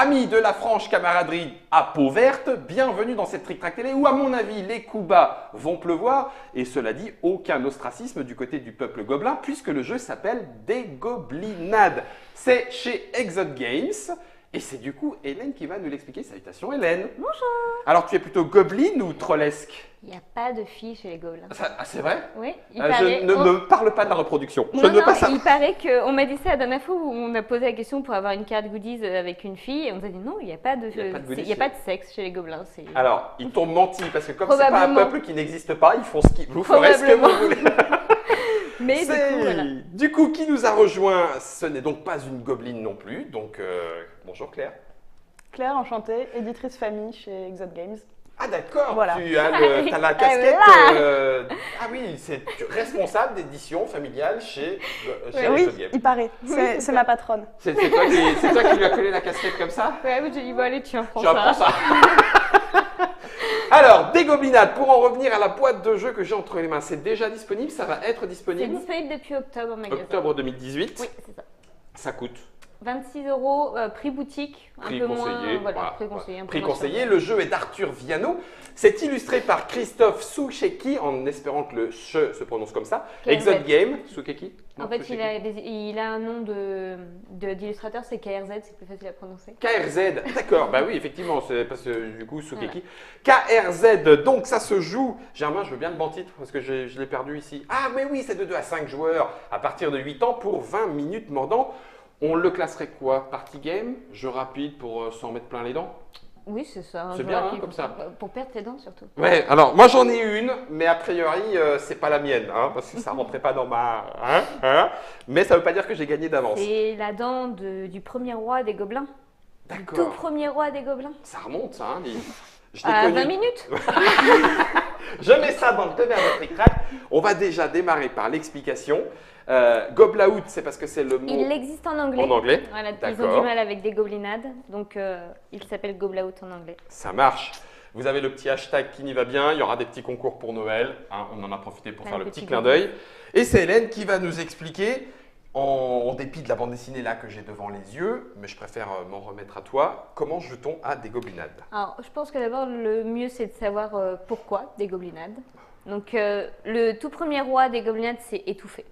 Amis de la franche camaraderie à peau verte, bienvenue dans cette Trick Track Télé où, à mon avis, les coups bas vont pleuvoir. Et cela dit, aucun ostracisme du côté du peuple gobelin puisque le jeu s'appelle Dégoblinade. C'est chez Exode Games. Et c'est du coup Hélène qui va nous l'expliquer. Salutations Hélène. Bonjour. Alors tu es plutôt gobeline ou trollesque? Il n'y a pas de filles chez les gobelins. Ah, c'est vrai? Oui, il Je paraît. ne me parle pas de la reproduction. Non, Je ne veux non, pas ça. il paraît qu'on m'a dit ça la dernière fois où on a posé la question pour avoir une carte goodies avec une fille et on nous a dit non, il n'y a pas de, goodies, il y a pas de sexe chez les gobelins. Alors, ils t'ont menti parce que comme c'est pas un Probablement. peuple qui n'existe pas, ils font vous ferez ce que vous Probablement. voulez. Mais du coup, voilà. Du coup, qui nous a rejoint? Ce n'est donc pas une gobeline non plus. Donc, bonjour Claire. Claire, enchantée, éditrice famille chez Exode Games. Ah d'accord, Voilà. tu as la casquette. Ah oui, c'est responsable d'édition familiale chez Oui, Exode Games. il paraît. C'est ma patronne. C'est toi qui lui as collé la casquette comme ça? Ouais, mais j'ai dit bon allez, tu prends Tu apprends ça. ça. Alors, Dégoblinade, pour en revenir à la boîte de jeu que j'ai entre les mains, c'est déjà disponible, ça va être C'est disponible disponible depuis octobre en magasin. octobre 2018. Oui, c'est ça. Ça coûte 26 € prix boutique, prix un peu conseillé. moins. Voilà, Voilà, prix conseillé. un peu Prix moins conseillé. cher. Le jeu est d'Arthur Viano. C'est illustré par Christophe Soucheki, en espérant que le che se prononce comme ça. KRZ. Exode Game, Soucheki. En fait, il a un nom d'illustrateur, c'est KRZ, c'est plus facile à prononcer. KRZ, d'accord, bah oui, effectivement, c'est parce que du coup, Soucheki. KRZ, donc ça se joue. Germain, je veux bien le bon titre parce que je l'ai perdu ici. Ah, mais oui, c'est de 2 à 5 joueurs à partir de 8 ans pour 20 minutes mordant. On le classerait quoi? Party game? Jeu rapide pour s'en mettre plein les dents? Oui, c'est ça. un C'est jeu bien, rapide comme ça. Pour perdre tes dents surtout. Ouais, alors moi j'en ai une, mais a priori c'est pas la mienne, hein, parce que ça rentrait pas dans ma. Mais ça veut pas dire que j'ai gagné d'avance. C'est la dent du premier roi des gobelins. Du tout D'accord. premier roi des gobelins. Ça remonte, ça, hein, je l'ai À connu. 20 minutes. Je mets ça dans le tonnerre de Trick Track. On va déjà démarrer par l'explication. Goblaout, c'est parce que c'est le mot Il existe en anglais. en anglais. Voilà, ils D'accord. ont du mal avec des goblinades, donc il s'appelle Goblaout en anglais. Ça marche. Vous avez le petit hashtag qui n'y va bien. Il y aura des petits concours pour Noël. Hein, on en a profité pour Plein faire de le petit petits clin d'œil. Et c'est Hélène qui va nous expliquer, en dépit de la bande dessinée là que j'ai devant les yeux, mais je préfère m'en remettre à toi, comment joue-t-on à des goblinades? Alors, je pense que d'abord, le mieux, c'est de savoir pourquoi des goblinades. Donc, le tout premier roi des goblinades, c'est étouffé.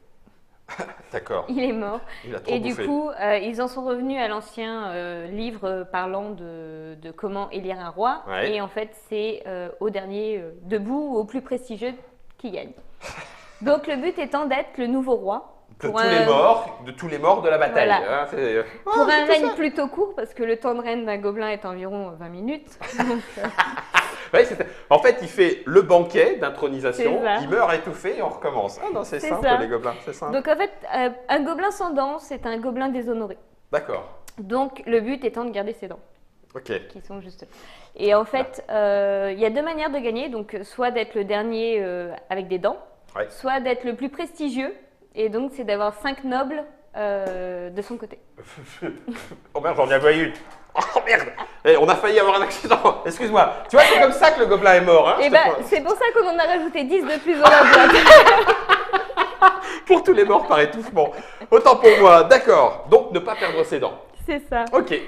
D'accord. Il est mort. Il a trop Et bouffé. du coup, ils en sont revenus à l'ancien livre parlant de comment élire un roi. Ouais. Et en fait, c'est au dernier debout, au plus prestigieux, qui gagne. Donc, le but étant d'être le nouveau roi. De Pour tous les morts de la bataille. Voilà. Hein, c'est- Pour Ah, un c'est règne ça. plutôt court, parce que le temps de règne d'un gobelin est environ 20 minutes. Donc, Ouais, en fait, il fait le banquet d'intronisation, C'est ça. il meurt étouffé et on recommence. Ah non, c'est C'est simple ça. les gobelins, c'est simple. donc en fait, un gobelin sans dents, c'est un gobelin déshonoré. D'accord. Donc le but étant de garder ses dents, Ok. qui sont juste là. Et en fait, il y a deux manières de gagner. Donc soit d'être le dernier avec des dents, Ouais. soit d'être le plus prestigieux. Et donc c'est d'avoir 5 nobles de son côté. Oh merde, j'en ai envoyé une. Oh merde. On a failli avoir un accident. Excuse-moi. Tu vois, c'est comme ça que le gobelin est mort. Hein, Et je te ben crois. c'est pour ça qu'on en a rajouté 10 de plus dans la boîte. Pour tous les morts par étouffement. Autant pour moi. D'accord. Donc, ne pas perdre ses dents. C'est ça. Ok.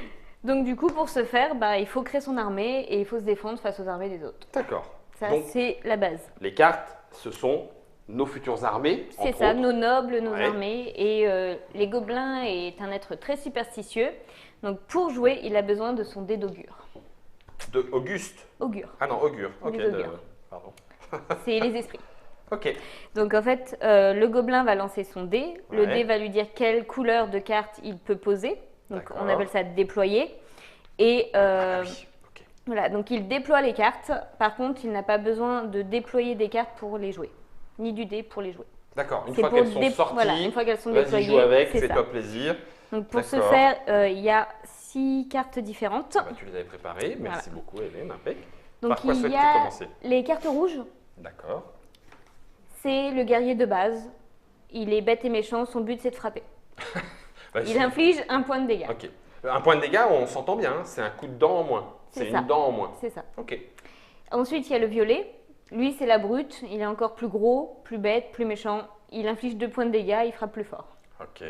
Donc du coup, pour ce faire, il faut créer son armée et il faut se défendre face aux armées des autres. D'accord. Ça, Donc, c'est la base. les cartes, ce sont nos futures armées. C'est entre ça, autres. nos nobles, nos Ouais. armées. Et les gobelins est un être très superstitieux. Donc pour jouer, il a besoin de son dé d'augure. De Auguste. Augure, Ah non, augure. Ok. Des augures. Pardon. c'est les esprits. Ok. Donc en fait, le gobelin va lancer son dé. Le Ouais. dé va lui dire quelle couleur de carte il peut poser. Donc D'accord. on appelle ça déployer. Et Ah oui. Ok. voilà, donc il déploie les cartes. Par contre, il n'a pas besoin de déployer des cartes pour les jouer. Ni du dé pour les jouer. D'accord. Une C'est fois pour qu'elles sont sorties, voilà, une fois qu'elles sont vas-y, déployées, joue avec, c'est ça. fais-toi plaisir. Donc pour ce D'accord. faire, il y a 6 cartes différentes. Ah bah, tu les avais préparées. Merci beaucoup, Hélène. Impec. Donc Par quoi il y souhaites-tu a commencer? les cartes rouges, D'accord. c'est le guerrier de base. Il est bête et méchant, son but c'est de frapper. Vas-y. Il inflige 1 point de dégâts. Ok. Un point de dégâts, on s'entend bien. Hein, c'est un coup de dent en moins. C'est C'est ça. une dent en moins. C'est ça. Ok. Ensuite, il y a le violet. Lui, c'est la brute. Il est encore plus gros, plus bête, plus méchant. Il inflige 2 points de dégâts, il frappe plus fort. Ok.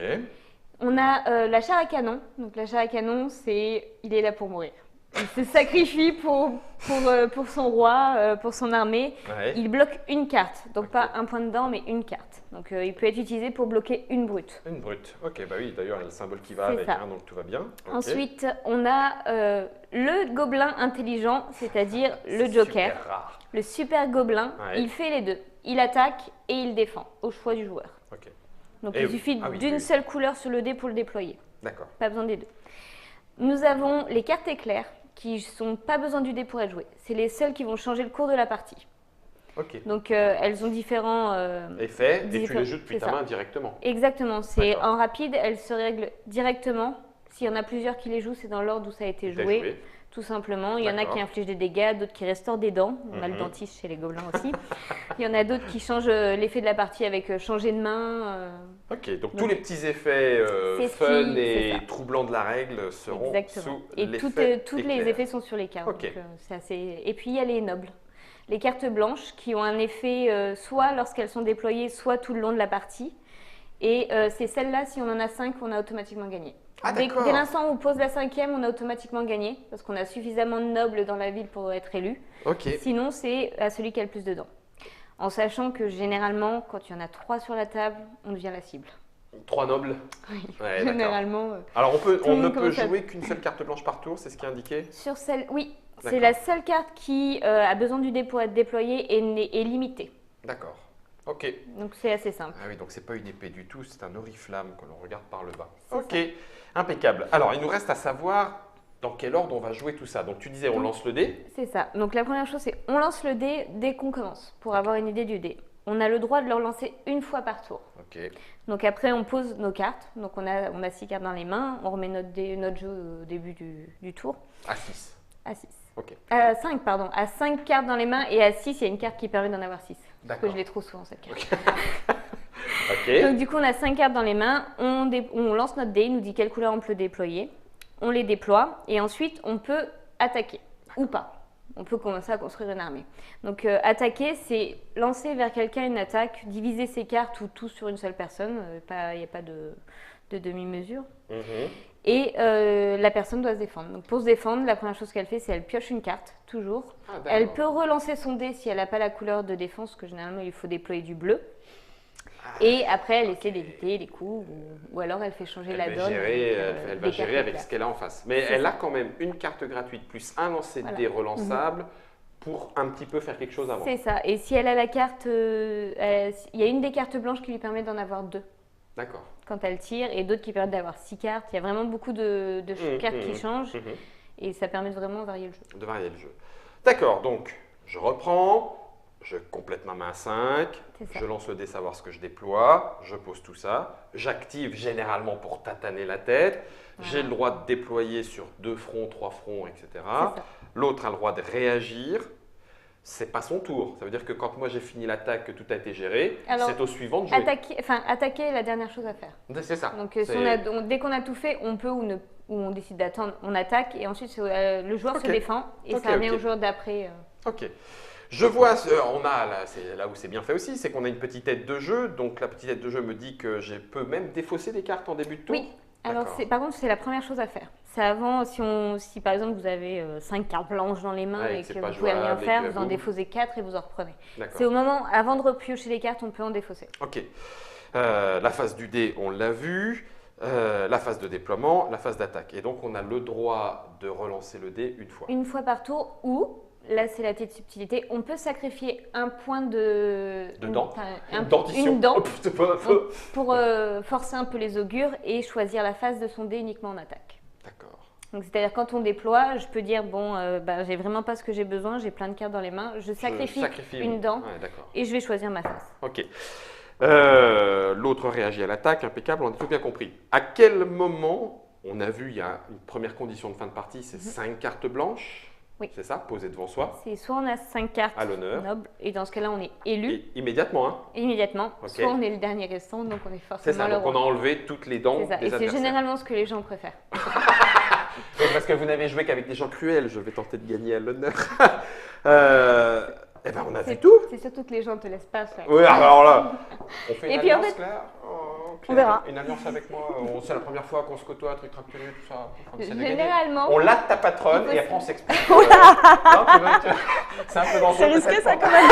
On a la chair à canon. Donc la chair à canon, il est là pour mourir. Il se sacrifie pour son roi, pour son armée. Ouais. Il bloque une carte. Donc Ok. pas un point dedans, mais une carte. Donc il peut être utilisé pour bloquer une brute. Une brute. Ok, bah oui, d'ailleurs, il y a le symbole qui va C'est avec, ça. hein, donc tout va bien. Ok. Ensuite, on a le gobelin intelligent, c'est-à-dire le C'est Joker. super rare. Le super gobelin, Ouais. il fait les deux. Il attaque et il défend, au choix du joueur. Ok, Donc Et il oui. suffit Ah oui, d'une oui. seule couleur sur le dé pour le déployer. d'accord. Pas besoin des deux. Nous avons les cartes éclairs qui sont pas besoin du dé pour être jouées. C'est les seules qui vont changer le cours de la partie. Ok. Donc elles ont différents... Effet, et tu différents- les joues depuis c'est ta ça. main directement. Exactement, c'est D'accord. en rapide, elles se règlent directement. S'il y en a plusieurs qui les jouent, c'est dans l'ordre où ça a été T'as joué. joué. Tout simplement. Il y en a D'accord. qui infligent des dégâts, d'autres qui restaurent des dents. On a le Mhm. dentiste chez les gobelins aussi. Il y en a d'autres qui changent l'effet de la partie avec changer de main. Ok, donc tous Donc, les petits effets c'est ce fun qui- c'est et ça. troublants de la règle seront Exactement. sous Et l'effet tous les éclair. effets sont sur les cartes. Ok. Donc, c'est assez... Et puis il y a les nobles. Les cartes blanches qui ont un effet soit lorsqu'elles sont déployées, soit tout le long de la partie. Et c'est celles-là, si on en a 5, on a automatiquement gagné. Ah, Dès d'accord. l'instant où on pose la 5e, on a automatiquement gagné, parce qu'on a suffisamment de nobles dans la ville pour être élu. Ok. Sinon, c'est à celui qui a le plus de dents. En sachant que généralement, quand il y en a 3 sur la table, on devient la cible. 3 nobles. Oui. Ouais, d'accord. Généralement. Alors Tout le on ne monde peut commence à- jouer qu'une seule carte blanche par tour, c'est ce qui est indiqué. Sur celle, oui, c'est D'accord. la seule carte qui a besoin du dé pour être déployée et est limitée. D'accord. Ok. Donc c'est assez simple. Ah oui, donc c'est pas une épée du tout, c'est un oriflamme que l'on regarde par le bas. C'est Ok, impeccable. Alors il nous reste à savoir dans quel ordre on va jouer tout ça. Donc tu disais on lance le dé. C'est ça. Donc la première chose, c'est on lance le dé dès qu'on commence pour avoir une idée du dé. On a le droit de le relancer une fois par tour. Ok. Donc après, on pose nos cartes. Donc on a 6 cartes dans les mains. On remet notre jeu au début du tour. À 6. À 6. Ok. À 5, pardon. À 5 cartes dans les mains et à 6, il y a une carte qui permet d'en avoir 6. Parce que D'accord. je l'ai trop souvent cette carte. Ok. Donc du coup, on a 5 cartes dans les mains. On lance notre dé, il nous dit quelle couleur on peut déployer. On les déploie et ensuite, on peut attaquer ou pas. On peut commencer à construire une armée. Donc attaquer, c'est lancer vers quelqu'un une attaque, diviser ses cartes ou tout sur une seule personne. Il n'y a pas de demi-mesure. Mhm. Et la personne doit se défendre. Donc pour se défendre, la première chose qu'elle fait, c'est elle pioche une carte, toujours. Ah, d'accord. Elle peut relancer son dé si elle n'a pas la couleur de défense, que généralement il faut déployer du bleu. Et après, elle essaie d'éviter les coups, ou alors elle fait changer la va donne. gérer, avec, elle va des gérer cartes avec éclairs. ce qu'elle a en face. Mais C'est elle ça. a quand même une carte gratuite plus un lancer de Voilà. dés relançable pour un petit peu faire quelque chose avant. C'est ça. Et si elle a la carte, il y a une des cartes blanches qui lui permet d'en avoir 2 D'accord. quand elle tire, et d'autres qui permettent d'avoir 6 cartes. Il y a vraiment beaucoup de cartes qui changent, Mhm. et ça permet de vraiment varier le jeu. De varier le jeu. D'accord, donc je reprends, je complète ma main 5, C'est ça. je lance le dé savoir ce que je déploie, je pose tout ça, j'active généralement pour tataner la tête, j'ai le droit de déployer sur 2 fronts, 3 fronts, etc. C'est ça. L'autre a le droit de réagir. C'est pas son tour. Ça veut dire que quand moi j'ai fini l'attaque, que tout a été géré, Alors, c'est au suivant de jouer. Attaquer est la dernière chose à faire. C'est ça. Donc C'est- dès qu'on a tout fait, on peut ou on décide d'attendre, on attaque, et ensuite le joueur Ok. se défend, et Ok, ça revient ok. au joueur d'après. Ok. Je vois, on a là, c'est là où c'est bien fait aussi, c'est qu'on a une petite aide de jeu. Donc la petite aide de jeu me dit que je peux même défausser des cartes en début de tour. Oui. Alors, D'accord. par contre, c'est la première chose à faire. C'est avant, si par exemple vous avez 5 cartes blanches dans les mains Ouais, et que c'est que pas vous pouvez rien jouable et faire, que vous en vous- défaussez 4 et vous en reprenez. D'accord. C'est au moment, avant de repiocher les cartes, on peut en défausser. Ok. La phase du dé, on l'a vu. La phase de déploiement, la phase d'attaque. Et donc on a le droit de relancer le dé une fois. Une fois par tour, ou, là c'est la petite subtilité, on peut sacrifier un point de... De dent. une Dentition. une dent Hop, c'est pas- pour forcer un peu les augures et choisir la phase de son dé uniquement en attaque. D'accord. Donc c'est-à-dire quand on déploie, je peux dire bon, j'ai vraiment pas ce que j'ai besoin, j'ai plein de cartes dans les mains, je sacrifie une dent Ouais, d'accord. et je vais choisir ma phase. Ok. L'autre réagit à l'attaque, impeccable, on a tout bien compris. À quel moment, on a vu, il y a une première condition de fin de partie, c'est 5 cartes blanches. Oui. C'est ça, posées devant soi, C'est soit on a 5 cartes à l'honneur. nobles et dans ce cas-là on est élu Et immédiatement, hein. immédiatement, Ok. soit on est le dernier restant donc on est C'est forcément ça, le donc on roi. a enlevé toutes les dents C'est ça. des Et c'est adversaires. généralement ce que les gens préfèrent. Donc, parce que vous n'avez joué qu'avec des gens cruels, je vais tenter de gagner à l'honneur. Eh ben, on a vu C'est tout. C'est surtout que les gens ne te laissent pas faire. Oui, alors là, on fait Et une puis, en alliance, fait- Claire. Oh. Ok. On verra. Une alliance avec moi, c'est la première fois qu'on se côtoie, truc tractulé, tout ça. On essaie de gagner. Généralement, On latte ta patronne et après on s'explique. Non, c'est un peu dangereux. C'est risqué peut-être, ça pour- quand même.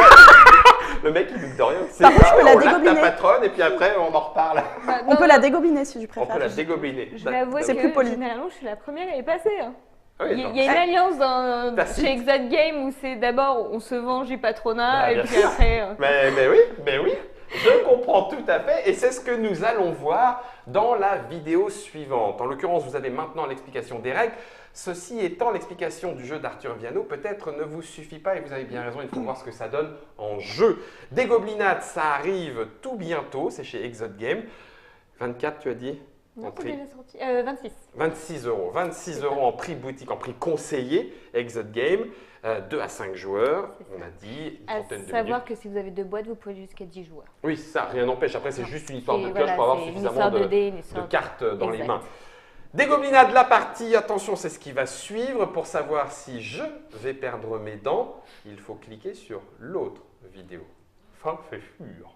Le mec il doute de rien. Par contre, je peux la on latte ta dégobiner. patronne et puis après on en reparle. bah, On non, peut la dégobiner si tu On préfères. peut la dégobiner. je vais avouer C'est que plus poli. généralement, je suis la première à y passer. Hein. Oui, Il y a donc- une alliance dans, Tacite. chez Exat Game où c'est d'abord on se venge du patronat Bah, et bien puis sûr. après. Mais oui, je comprends tout à fait et c'est ce que nous allons voir dans la vidéo suivante. En l'occurrence, vous avez maintenant l'explication des règles. Ceci étant, l'explication du jeu d'Arthur Viano peut-être ne vous suffit pas et vous avez bien raison, il faut voir ce que ça donne en jeu. Des goblinades, ça arrive tout bientôt, c'est chez Exot Game. 24, tu as dit? Non, En c'est prix. déjà sorti. 26. 26 euros. 26 euros en prix boutique, en prix conseillé, Exot Game. 2 à 5 joueurs, on a dit, une À trentaine de savoir minutes. que si vous avez 2 boîtes, vous pouvez jusqu'à 10 joueurs. Oui, ça, rien n'empêche. Après, c'est Non. juste une histoire de Et pioche voilà, pour avoir c'est une suffisamment histoire de de, dés, une de histoire cartes dans les Exact. mains. Des goblinades, la partie, attention, c'est ce qui va suivre. Pour savoir si je vais perdre mes dents, il faut cliquer sur l'autre vidéo. Fin fait fure.